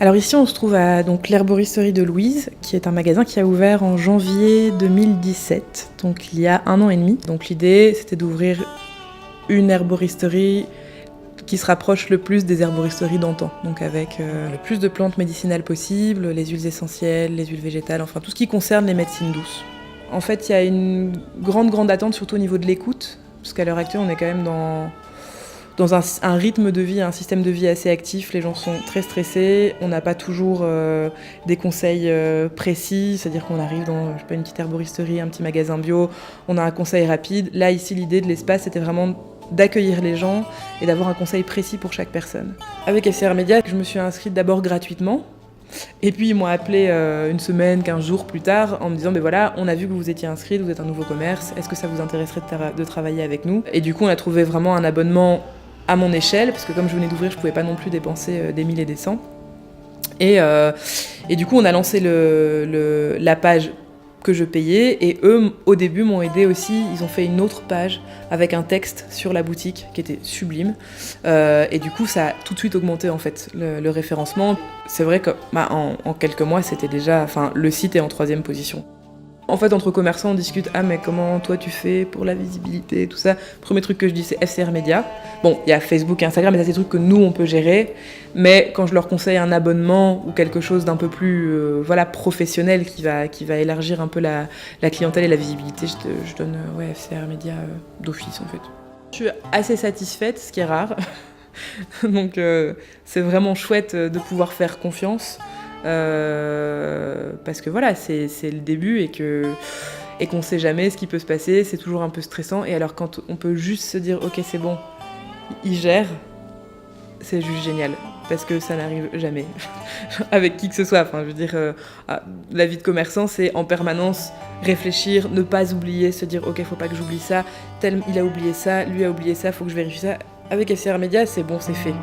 Alors ici, on se trouve à donc, l'herboristerie de Louise, qui est un magasin qui a ouvert en janvier 2017, donc il y a 1 an et demi. Donc l'idée, c'était d'ouvrir une herboristerie qui se rapproche le plus des herboristeries d'antan, donc avec le plus de plantes médicinales possibles, les huiles essentielles, les huiles végétales, enfin tout ce qui concerne les médecines douces. En fait, il y a une grande attente, surtout au niveau de l'écoute, parce qu'à l'heure actuelle, on est quand même dans un rythme de vie, un système de vie assez actif. Les gens sont très stressés, on n'a pas toujours des conseils précis, c'est-à-dire qu'on arrive dans une petite herboristerie, un petit magasin bio, on a un conseil rapide. Là, ici, l'idée de l'espace, c'était vraiment d'accueillir les gens et d'avoir un conseil précis pour chaque personne. Avec FCR Média, je me suis inscrite d'abord gratuitement. Et puis ils m'ont appelé une semaine, 15 jours plus tard en me disant voilà, on a vu que vous étiez inscrite, vous êtes un nouveau commerce, est-ce que ça vous intéresserait de travailler avec nous? Et du coup on a trouvé vraiment un abonnement à mon échelle, parce que comme je venais d'ouvrir, je pouvais pas non plus dépenser des 1000 et des 100. Et du coup on a lancé la page que je payais, et eux au début m'ont aidé aussi, ils ont fait une autre page avec un texte sur la boutique qui était sublime, et du coup ça a tout de suite augmenté en fait le référencement. C'est vrai que en quelques mois c'était déjà, le site est en 3e position. En fait, entre commerçants, on discute « Ah, mais comment toi tu fais pour la visibilité, tout ça ?» Premier truc que je dis, c'est FCR Média. Bon, il y a Facebook et Instagram, mais ça, c'est des trucs que nous, on peut gérer. Mais quand je leur conseille un abonnement ou quelque chose d'un peu plus professionnel qui va élargir un peu la clientèle et la visibilité, je donne FCR Média d'office, en fait. Je suis assez satisfaite, ce qui est rare. Donc, c'est vraiment chouette de pouvoir faire confiance. Parce que voilà, c'est le début et qu'on sait jamais ce qui peut se passer, c'est toujours un peu stressant. Et alors quand on peut juste se dire ok c'est bon, il gère, c'est juste génial, parce que ça n'arrive jamais avec qui que ce soit. Enfin, je veux dire, la vie de commerçant, c'est en permanence réfléchir, ne pas oublier, se dire ok, faut pas que j'oublie ça, tel il a oublié ça, lui a oublié ça, faut que je vérifie ça. Avec FCR Média, c'est bon, c'est fait.